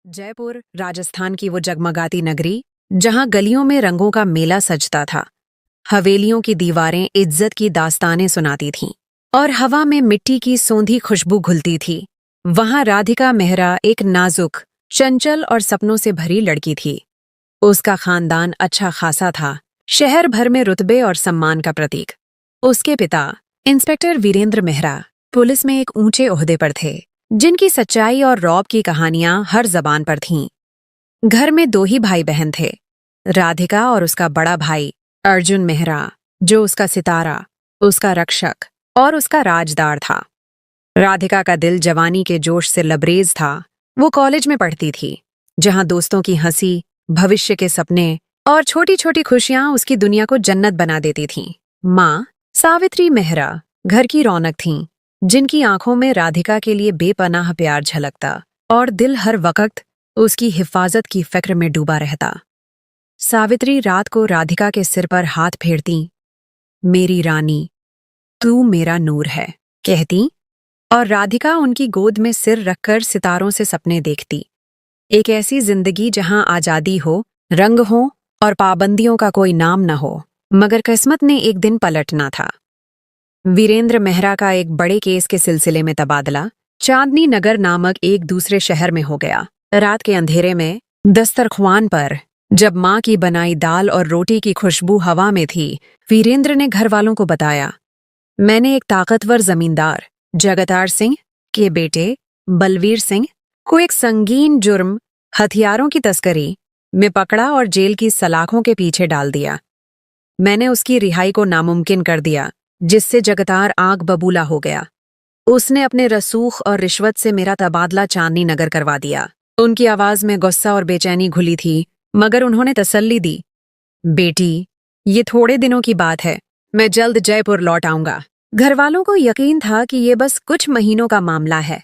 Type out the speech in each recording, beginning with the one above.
जयपुर राजस्थान की वो जगमगाती नगरी जहां गलियों में रंगों का मेला सजता था। हवेलियों की दीवारें इज्जत की दास्तानें सुनाती थीं और हवा में मिट्टी की सोंधी खुशबू घुलती थी। वहां राधिका मेहरा एक नाजुक, चंचल और सपनों से भरी लड़की थी। उसका खानदान अच्छा खासा था, शहर भर में रुतबे और सम्मान का प्रतीक। उसके पिता इंस्पेक्टर वीरेंद्र मेहरा पुलिस में एक ऊंचे ओहदे पर थे, जिनकी सच्चाई और रौब की कहानियां हर जबान पर थीं। घर में दो ही भाई बहन थे, राधिका और उसका बड़ा भाई अर्जुन मेहरा, जो उसका सितारा, उसका रक्षक और उसका राजदार था। राधिका का दिल जवानी के जोश से लबरेज था। वो कॉलेज में पढ़ती थी, जहां दोस्तों की हंसी, भविष्य के सपने और छोटी छोटी खुशियां उसकी दुनिया को जन्नत बना देती थीं। माँ सावित्री मेहरा घर की रौनक थीं, जिनकी आंखों में राधिका के लिए बेपनाह प्यार झलकता और दिल हर वक्त उसकी हिफाजत की फिक्र में डूबा रहता। सावित्री रात को राधिका के सिर पर हाथ फेरती, मेरी रानी, तू मेरा नूर है, कहती, और राधिका उनकी गोद में सिर रखकर सितारों से सपने देखती। एक ऐसी जिंदगी जहां आजादी हो, रंग हो और पाबंदियों का कोई नाम न हो। मगर किस्मत ने एक दिन पलटना था। वीरेंद्र मेहरा का एक बड़े केस के सिलसिले में तबादला चांदनी नगर नामक एक दूसरे शहर में हो गया। रात के अंधेरे में दस्तरख्वान पर जब माँ की बनाई दाल और रोटी की खुशबू हवा में थी, वीरेंद्र ने घर वालों को बताया, मैंने एक ताकतवर जमींदार जगतार सिंह के बेटे बलवीर सिंह को एक संगीन जुर्म, हथियारों की तस्करी में पकड़ा और जेल की सलाखों के पीछे डाल दिया। मैंने उसकी रिहाई को नामुमकिन कर दिया, जिससे जगतार आग बबूला हो गया। उसने अपने रसूख और रिश्वत से मेरा तबादला चांदनी नगर करवा दिया। उनकी आवाज में गुस्सा और बेचैनी घुली थी, मगर उन्होंने तसल्ली दी, बेटी, ये थोड़े दिनों की बात है, मैं जल्द जयपुर लौट आऊंगा। घरवालों को यकीन था कि ये बस कुछ महीनों का मामला है।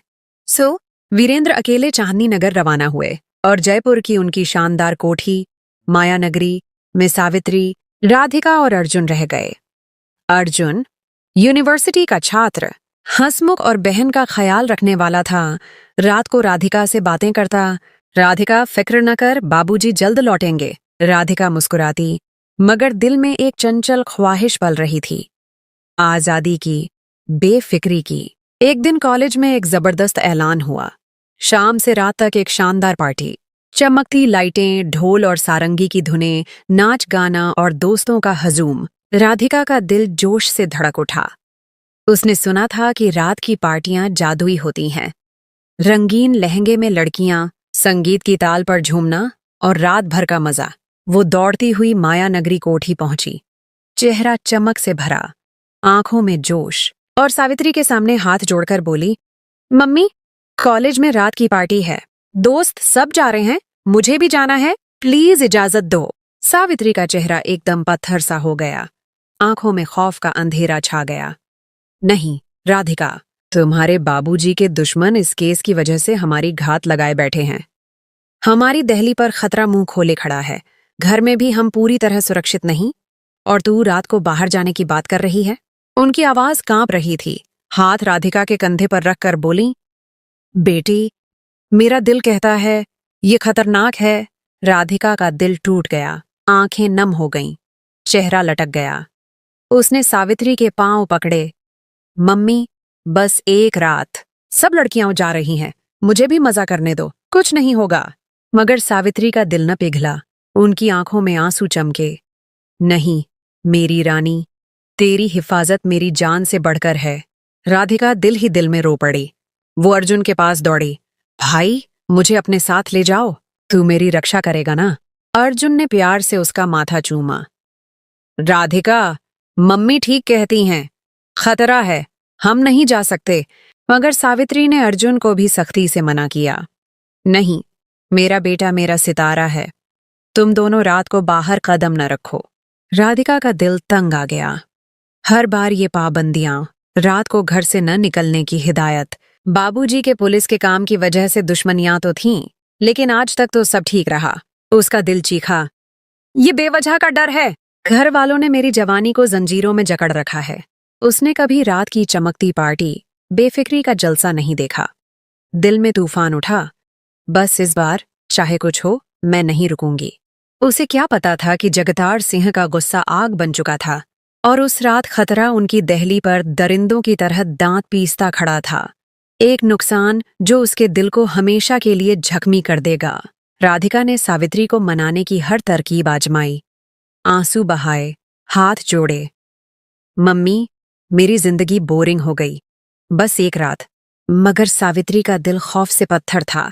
सो वीरेंद्र अकेले चांदनी नगर रवाना हुए और जयपुर की उनकी शानदार कोठी माया नगरी में सावित्री, राधिका और अर्जुन रह गए। अर्जुन यूनिवर्सिटी का छात्र, हंसमुख और बहन का ख्याल रखने वाला था। रात को राधिका से बातें करता, राधिका फिक्र न कर, बाबूजी जल्द लौटेंगे। राधिका मुस्कुराती, मगर दिल में एक चंचल ख्वाहिश पल रही थी, आजादी की, बेफिक्री की। एक दिन कॉलेज में एक जबरदस्त ऐलान हुआ। शाम से रात तक एक शानदार पार्टी, चमकती लाइटें, ढोल और सारंगी की धुनें, नाच गाना और दोस्तों का हजूम। राधिका का दिल जोश से धड़क उठा। उसने सुना था कि रात की पार्टियां जादुई होती हैं। रंगीन लहंगे में लड़कियां, संगीत की ताल पर झूमना और रात भर का मजा। वो दौड़ती हुई माया नगरी कोठी पहुंची, चेहरा चमक से भरा, आंखों में जोश, और सावित्री के सामने हाथ जोड़कर बोली, मम्मी, कॉलेज में रात की पार्टी है, दोस्त सब जा रहे हैं, मुझे भी जाना है, प्लीज इजाजत दो। सावित्री का चेहरा एकदम पत्थर सा हो गया, आंखों में खौफ का अंधेरा छा गया। नहीं राधिका, तुम्हारे बाबूजी के दुश्मन इस केस की वजह से हमारी घात लगाए बैठे हैं। हमारी दहली पर खतरा मुंह खोले खड़ा है। घर में भी हम पूरी तरह सुरक्षित नहीं, और तू रात को बाहर जाने की बात कर रही है। उनकी आवाज कांप रही थी। हाथ राधिका के कंधे पर रखकर बोली, बेटी, मेरा दिल कहता है ये खतरनाक है। राधिका का दिल टूट गया, आंखें नम हो गईं, चेहरा लटक गया। उसने सावित्री के पांव पकड़े, मम्मी, बस एक रात, सब लड़कियां जा रही हैं, मुझे भी मजा करने दो, कुछ नहीं होगा। मगर सावित्री का दिल न पिघला, उनकी आंखों में आंसू चमके। नहीं मेरी रानी, तेरी हिफाजत मेरी जान से बढ़कर है। राधिका दिल ही दिल में रो पड़ी। वो अर्जुन के पास दौड़ी, भाई, मुझे अपने साथ ले जाओ, तू मेरी रक्षा करेगा ना। अर्जुन ने प्यार से उसका माथा चूमा। राधिका, मम्मी ठीक कहती हैं, खतरा है, हम नहीं जा सकते। मगर सावित्री ने अर्जुन को भी सख्ती से मना किया। नहीं, मेरा बेटा मेरा सितारा है, तुम दोनों रात को बाहर कदम न रखो। राधिका का दिल तंग आ गया। हर बार ये पाबंदियां, रात को घर से न निकलने की हिदायत, बाबूजी के पुलिस के काम की वजह से दुश्मनियां तो थीं, लेकिन आज तक तो सब ठीक रहा। उसका दिल चीखा, ये बेवजह का डर है। घर वालों ने मेरी जवानी को जंजीरों में जकड़ रखा है। उसने कभी रात की चमकती पार्टी, बेफिक्री का जलसा नहीं देखा। दिल में तूफान उठा, बस इस बार चाहे कुछ हो मैं नहीं रुकूंगी। उसे क्या पता था कि जगतार सिंह का गुस्सा आग बन चुका था और उस रात खतरा उनकी दहली पर दरिंदों की तरह दांत पीसता खड़ा था। एक नुकसान जो उसके दिल को हमेशा के लिए जख्मी कर देगा। राधिका ने सावित्री को मनाने की हर तरकीब आजमाई, आंसू बहाए, हाथ जोड़े। मम्मी, मेरी जिंदगी बोरिंग हो गई, बस एक रात। मगर सावित्री का दिल खौफ से पत्थर था।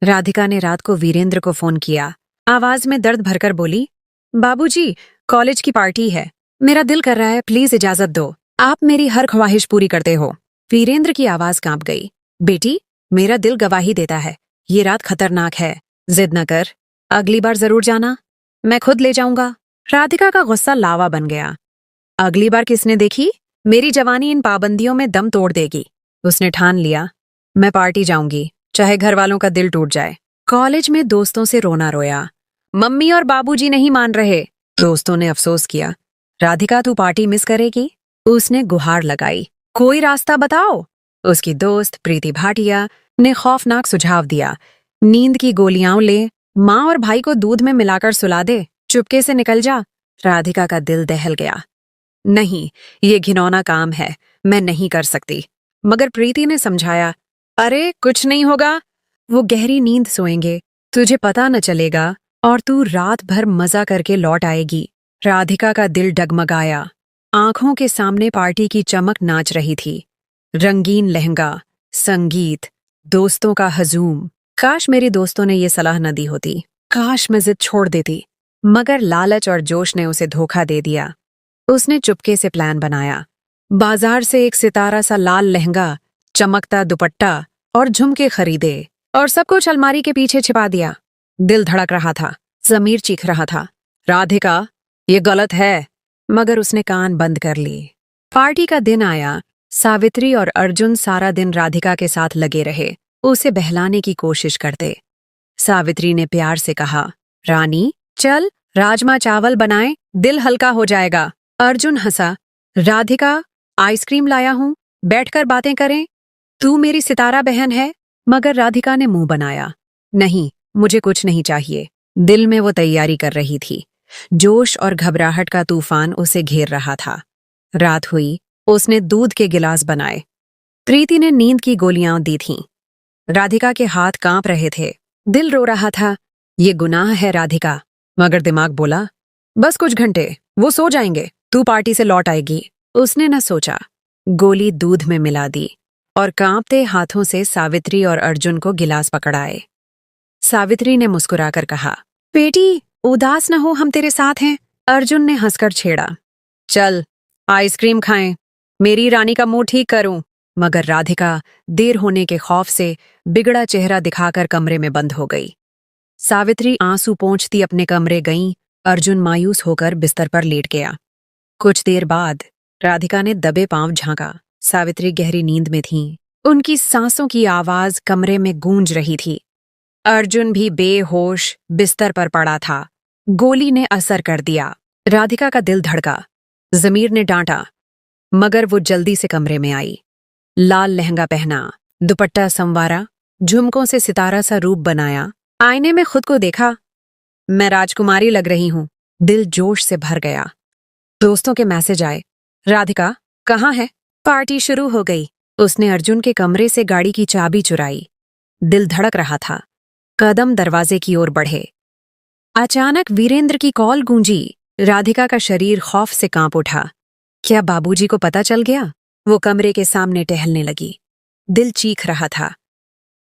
राधिका ने रात को वीरेंद्र को फोन किया, आवाज में दर्द भरकर बोली, बाबूजी, कॉलेज की पार्टी है, मेरा दिल कर रहा है, प्लीज इजाजत दो, आप मेरी हर ख्वाहिश पूरी करते हो। वीरेंद्र की आवाज कांप गई, बेटी, मेरा दिल गवाही देता है, ये रात खतरनाक है, जिद न कर, अगली बार जरूर जाना, मैं खुद ले जाऊंगा। राधिका का गुस्सा लावा बन गया। अगली बार किसने देखी, मेरी जवानी इन पाबंदियों में दम तोड़ देगी। उसने ठान लिया, मैं पार्टी जाऊंगी, चाहे घर वालों का दिल टूट जाए। कॉलेज में दोस्तों से रोना रोया, मम्मी और बाबूजी नहीं मान रहे। दोस्तों ने अफसोस किया, राधिका तू पार्टी मिस करेगी। उसने गुहार लगाई, कोई रास्ता बताओ। उसकी दोस्त प्रीति भाटिया ने खौफनाक सुझाव दिया, नींद की गोलियां ले, माँ और भाई को दूध में मिलाकर सुला दे, चुपके से निकल जा। राधिका का दिल दहल गया, नहीं, ये घिनौना काम है, मैं नहीं कर सकती। मगर प्रीति ने समझाया, अरे कुछ नहीं होगा, वो गहरी नींद सोएंगे, तुझे पता न चलेगा और तू रात भर मजा करके लौट आएगी। राधिका का दिल डगमगाया। आंखों के सामने पार्टी की चमक नाच रही थी, रंगीन लहंगा, संगीत, दोस्तों का हजूम। काश मेरी दोस्तों ने ये सलाह न दी होती, काश मैं जिद छोड़ देती। मगर लालच और जोश ने उसे धोखा दे दिया। उसने चुपके से प्लान बनाया, बाजार से एक सितारा सा लाल लहंगा, चमकता दुपट्टा और झुमके खरीदे और सब कुछ अलमारी के पीछे छिपा दिया। दिल धड़क रहा था, ज़मीर चीख रहा था, राधिका ये गलत है। मगर उसने कान बंद कर ली। पार्टी का दिन आया। सावित्री और अर्जुन सारा दिन राधिका के साथ लगे रहे, उसे बहलाने की कोशिश करते। सावित्री ने प्यार से कहा, रानी चल राजमा चावल बनाएं, दिल हल्का हो जाएगा। अर्जुन हंसा, राधिका आइसक्रीम लाया हूं, बैठकर बातें करें, तू मेरी सितारा बहन है। मगर राधिका ने मुंह बनाया, नहीं, मुझे कुछ नहीं चाहिए। दिल में वो तैयारी कर रही थी, जोश और घबराहट का तूफान उसे घेर रहा था। रात हुई, उसने दूध के गिलास बनाए। प्रीति ने नींद की गोलियां दी थीं। राधिका के हाथ कांप रहे थे, दिल रो रहा था, ये गुनाह है राधिका। मगर दिमाग बोला, बस कुछ घंटे, वो सो जाएंगे, तू पार्टी से लौट आएगी। उसने न सोचा, गोली दूध में मिला दी और कांपते हाथों से सावित्री और अर्जुन को गिलास पकड़ाए। सावित्री ने मुस्कुराकर कहा, बेटी उदास न हो, हम तेरे साथ हैं। अर्जुन ने हंसकर छेड़ा, चल आइसक्रीम खाएं, मेरी रानी का मुंह ठीक करूं। मगर राधिका देर होने के खौफ से बिगड़ा चेहरा दिखाकर कमरे में बंद हो गई। सावित्री आंसू पोंछती अपने कमरे गईं। अर्जुन मायूस होकर बिस्तर पर लेट गया। कुछ देर बाद राधिका ने दबे पांव झांका। सावित्री गहरी नींद में थीं। उनकी सांसों की आवाज कमरे में गूंज रही थी। अर्जुन भी बेहोश बिस्तर पर पड़ा था। गोली ने असर कर दिया। राधिका का दिल धड़का। जमीर ने डांटा, मगर वो जल्दी से कमरे में आई। लाल लहंगा पहना, दुपट्टा संवारा, झुमकों से सितारा सा रूप बनाया। आईने में खुद को देखा, मैं राजकुमारी लग रही हूं। दिल जोश से भर गया। दोस्तों के मैसेज आए, राधिका कहाँ है? पार्टी शुरू हो गई। उसने अर्जुन के कमरे से गाड़ी की चाबी चुराई। दिल धड़क रहा था। कदम दरवाजे की ओर बढ़े। अचानक वीरेंद्र की कॉल गूंजी। राधिका का शरीर खौफ से कांप उठा। क्या बाबूजी को पता चल गया? वो कमरे के सामने टहलने लगी। दिल चीख रहा था,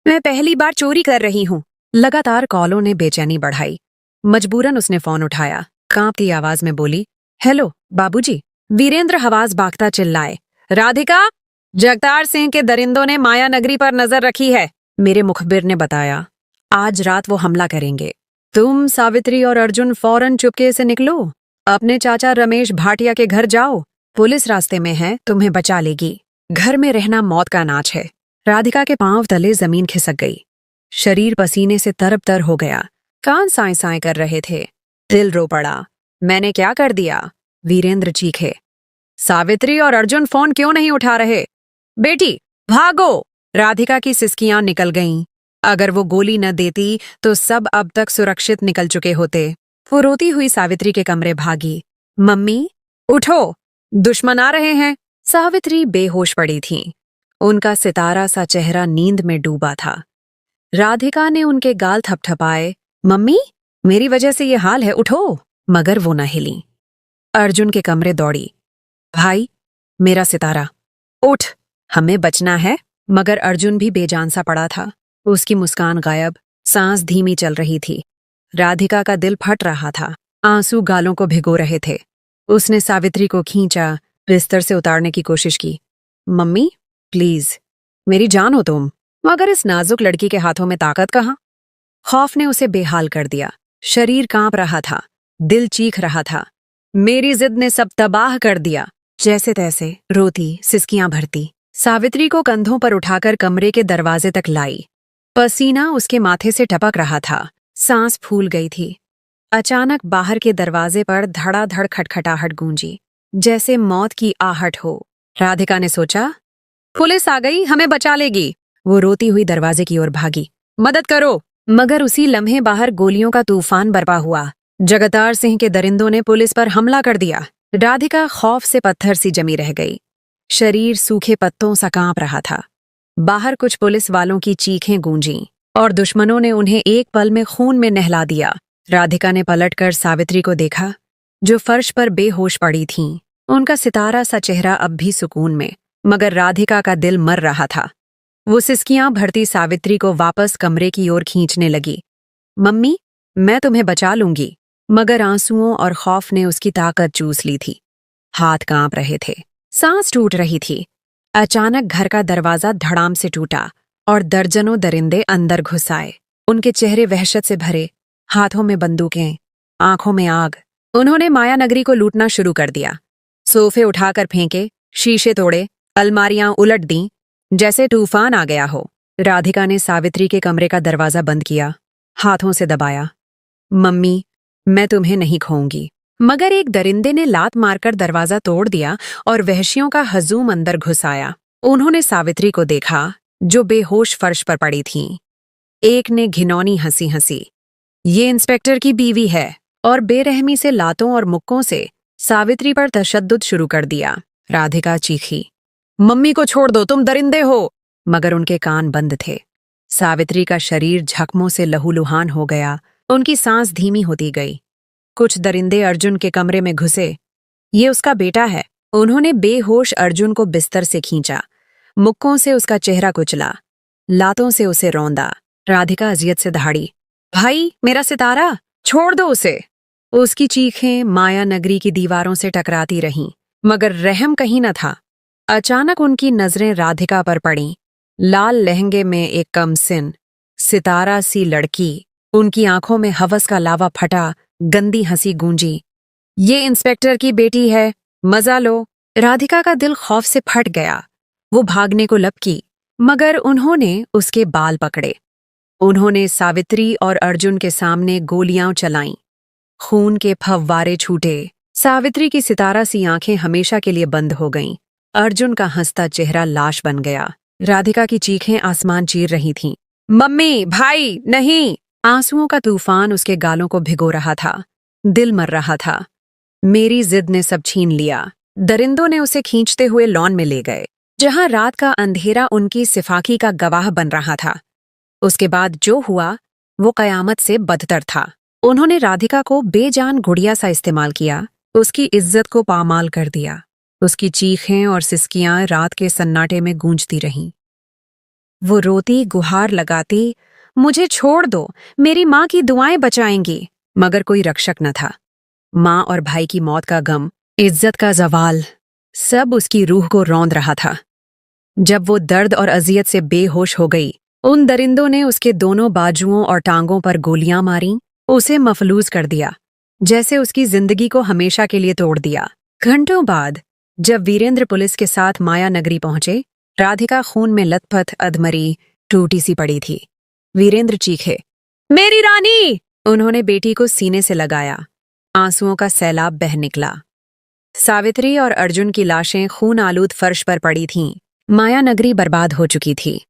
मैं पहली बार चोरी कर रही हूं। लगातार कॉलों ने बेचैनी बढ़ाई। मजबूरन उसने फोन उठाया। कांपती आवाज में बोली, हेलो बाबूजी। वीरेंद्र हवास भागता चिल्लाए, राधिका, जगतार सिंह के दरिंदों ने माया नगरी पर नजर रखी है। मेरे मुखबिर ने बताया, आज रात वो हमला करेंगे। तुम सावित्री और अर्जुन फौरन चुपके से निकलो। अपने चाचा रमेश भाटिया के घर जाओ। पुलिस रास्ते में है, तुम्हें बचा लेगी। घर में रहना मौत का नाच है। राधिका के पांव तले जमीन खिसक गई। शरीर पसीने से तरबतर हो गया। कान साए साए कर रहे थे। दिल रो पड़ा, मैंने क्या कर दिया? वीरेंद्र चीखे। सावित्री और अर्जुन फोन क्यों नहीं उठा रहे? बेटी भागो! राधिका की सिसकियां निकल गईं। अगर वो गोली न देती तो सब अब तक सुरक्षित निकल चुके होते। वो रोती हुई सावित्री के कमरे भागी। मम्मी, उठो, दुश्मन आ रहे हैं। सावित्री बेहोश पड़ी थी। उनका सितारा सा चेहरा नींद में डूबा था। राधिका ने उनके गाल थपथपाए। मम्मी, मेरी वजह से ये हाल है, उठो। मगर वो न हिली। अर्जुन के कमरे दौड़ी। भाई, मेरा सितारा, उठ, हमें बचना है। मगर अर्जुन भी बेजान सा पड़ा था। उसकी मुस्कान गायब, सांस धीमी चल रही थी। राधिका का दिल फट रहा था, आंसू गालों को भिगो रहे थे। उसने सावित्री को खींचा, बिस्तर से उतारने की कोशिश की। मम्मी, प्लीज, मेरी जान हो तुम। मगर इस नाजुक लड़की के हाथों में ताकत कहाँ? खौफ ने उसे बेहाल कर दिया। शरीर कांप रहा था, दिल चीख रहा था। मेरी जिद ने सब तबाह कर दिया। जैसे तैसे रोती, सिसकियां भरती, सावित्री को कंधों पर उठाकर कमरे के दरवाजे तक लाई। पसीना उसके माथे से टपक रहा था, सांस फूल गई थी। अचानक बाहर के दरवाजे पर धड़ाधड़ खटखटाहट गूंजी, जैसे मौत की आहट हो। राधिका ने सोचा, पुलिस आ गई, हमें बचा लेगी। वो रोती हुई दरवाजे की ओर भागी। मदद करो। मगर उसी लम्हे बाहर गोलियों का तूफान बरपा हुआ। जगतार सिंह के दरिंदों ने पुलिस पर हमला कर दिया। राधिका खौफ से पत्थर सी जमी रह गई। शरीर सूखे पत्तों सा कांप रहा था। बाहर कुछ पुलिस वालों की चीखें गूंजीं और दुश्मनों ने उन्हें एक पल में खून में नहला दिया। राधिका ने पलटकर सावित्री को देखा, जो फर्श पर बेहोश पड़ी थीं। उनका सितारा सा चेहरा अब भी सुकून में, मगर राधिका का दिल मर रहा था। वो सिसकियां भरती सावित्री को वापस कमरे की ओर खींचने लगी। मम्मी, मैं तुम्हें बचा लूंगी। मगर आंसुओं और खौफ ने उसकी ताकत चूस ली थी। हाथ कांप रहे थे, सांस टूट रही थी। अचानक घर का दरवाजा धड़ाम से टूटा और दर्जनों दरिंदे अंदर घुस आए। उनके चेहरे वहशत से भरे, हाथों में बंदूकें, आंखों में आग। उन्होंने माया नगरी को लूटना शुरू कर दिया। सोफे उठाकर फेंके, शीशे तोड़े, अलमारियां उलट दीं, जैसे तूफान आ गया हो। राधिका ने सावित्री के कमरे का दरवाजा बंद किया, हाथों से दबाया। मम्मी, मैं तुम्हें नहीं खोऊंगी। मगर एक दरिंदे ने लात मारकर दरवाजा तोड़ दिया और वहशियों का हजूम अंदर घुस आया। उन्होंने सावित्री को देखा, जो बेहोश फर्श पर पड़ी थीं। एक ने घिनौनी हंसी हंसी, ये इंस्पेक्टर की बीवी है, और बेरहमी से लातों और मुक्कों से सावित्री पर तशद्दुद शुरू कर दिया। राधिका चीखी, मम्मी को छोड़ दो, तुम दरिंदे हो। मगर उनके कान बंद थे। सावित्री का शरीर जख्मों से लहूलुहान हो गया, उनकी सांस धीमी होती गई। कुछ दरिंदे अर्जुन के कमरे में घुसे। ये उसका बेटा है। उन्होंने बेहोश अर्जुन को बिस्तर से खींचा, मुक्कों से उसका चेहरा कुचला, लातों से उसे रौंदा। राधिका अजियत से दहाड़ी, भाई, मेरा सितारा, छोड़ दो उसे। उसकी चीखें माया नगरी की दीवारों से टकराती रहीं, मगर रहम कहीं न था। अचानक उनकी नजरें राधिका पर पड़ीं। लाल लहंगे में एक कमसिन, सितारा सी लड़की। उनकी आंखों में हवस का लावा फटा, गंदी हंसी गूंजी। ये इंस्पेक्टर की बेटी है, मजा लो। राधिका का दिल खौफ से फट गया। वो भागने को लपकी, मगर उन्होंने उसके बाल पकड़े। उन्होंने सावित्री और अर्जुन के सामने गोलियां चलाईं। खून के फव्वारे छूटे। सावित्री की सितारा सी आंखें हमेशा के लिए बंद हो गईं। अर्जुन का हंसता चेहरा लाश बन गया। राधिका की चीखें आसमान चीर रही थीं। मम्मी, भाई, नहीं। आंसुओं का तूफान उसके गालों को भिगो रहा था। दिल मर रहा था। मेरी जिद ने सब छीन लिया। दरिंदों ने उसे खींचते हुए लॉन में ले गए, जहां रात का अंधेरा उनकी सिफाकी का गवाह बन रहा था। उसके बाद जो हुआ वो कयामत से बदतर था। उन्होंने राधिका को बेजान गुड़िया सा इस्तेमाल किया, उसकी इज्जत को पामाल कर दिया। उसकी चीखें और सिसकियां रात के सन्नाटे में गूंजती रहीं। वो रोती, गुहार लगाती, मुझे छोड़ दो, मेरी माँ की दुआएं बचाएंगी। मगर कोई रक्षक न था। माँ और भाई की मौत का गम, इज्जत का जवाल, सब उसकी रूह को रौंद रहा था। जब वो दर्द और अजियत से बेहोश हो गई, उन दरिंदों ने उसके दोनों बाजुओं और टांगों पर गोलियां मारीं, उसे मफलूज कर दिया, जैसे उसकी जिंदगी को हमेशा के लिए तोड़ दिया। घंटों बाद जब वीरेंद्र पुलिस के साथ माया नगरी पहुंचे, राधिका खून में लथपथ, अधमरी, टूटी सी पड़ी थी। वीरेंद्र चीखे, मेरी रानी! उन्होंने बेटी को सीने से लगाया। आंसुओं का सैलाब बह निकला। सावित्री और अर्जुन की लाशें खून आलूद फर्श पर पड़ी थीं। माया नगरी बर्बाद हो चुकी थी।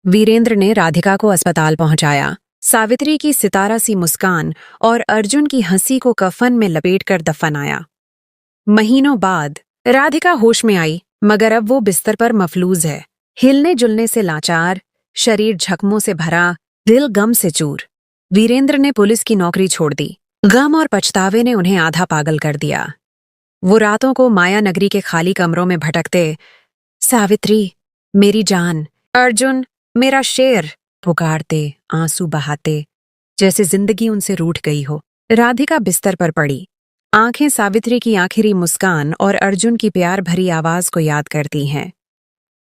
वीरेंद्र ने राधिका को अस्पताल पहुंचाया। सावित्री की सितारा सी मुस्कान और अर्जुन की हंसी को कफन में लपेटकर दफनाया। महीनों बाद राधिका होश में आई, मगर अब वो बिस्तर पर मफलूज है, हिलने जुलने से लाचार, शरीर जख्मों से भरा, दिल गम से चूर। वीरेंद्र ने पुलिस की नौकरी छोड़ दी। गम और पछतावे ने उन्हें आधा पागल कर दिया। वो रातों को माया नगरी के खाली कमरों में भटकते, सावित्री मेरी जान, अर्जुन मेरा शेर पुकारते, आंसू बहाते, जैसे जिंदगी उनसे रूठ गई हो। राधिका बिस्तर पर पड़ी, आंखें सावित्री की आखिरी मुस्कान और अर्जुन की प्यार भरी आवाज को याद करती हैं।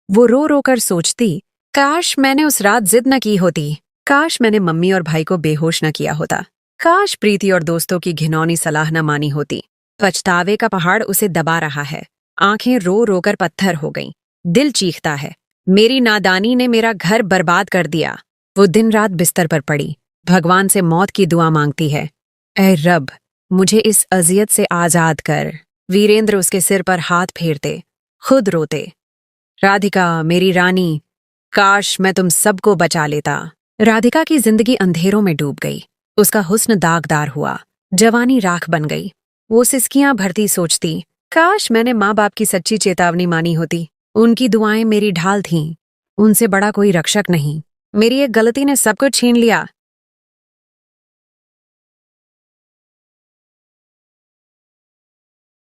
वो रो रो कर सोचती, काश मैंने उस रात जिद न की होती, काश मैंने मम्मी और भाई को बेहोश न किया होता, काश प्रीति और दोस्तों की घिनौनी सलाह न मानी होती। पछतावे का पहाड़ उसे दबा रहा है, आंखें रो रो कर पत्थर हो गईं, दिल चीखता है, मेरी नादानी ने मेरा घर बर्बाद कर दिया। वो दिन रात बिस्तर पर पड़ी, भगवान से मौत की दुआ मांगती है, ऐ रब मुझे इस अजियत से आजाद कर। वीरेंद्र उसके सिर पर हाथ फेरते, खुद रोते, राधिका मेरी रानी, काश मैं तुम सबको बचा लेता। राधिका की जिंदगी अंधेरों में डूब गई, उसका हुस्न दागदार हुआ, जवानी राख बन गई। वो सिसकियां भरती सोचती, काश मैंने माँ बाप की सच्ची चेतावनी मानी होती, उनकी दुआएं मेरी ढाल थीं, उनसे बड़ा कोई रक्षक नहीं। मेरी एक गलती ने सब कुछ छीन लिया,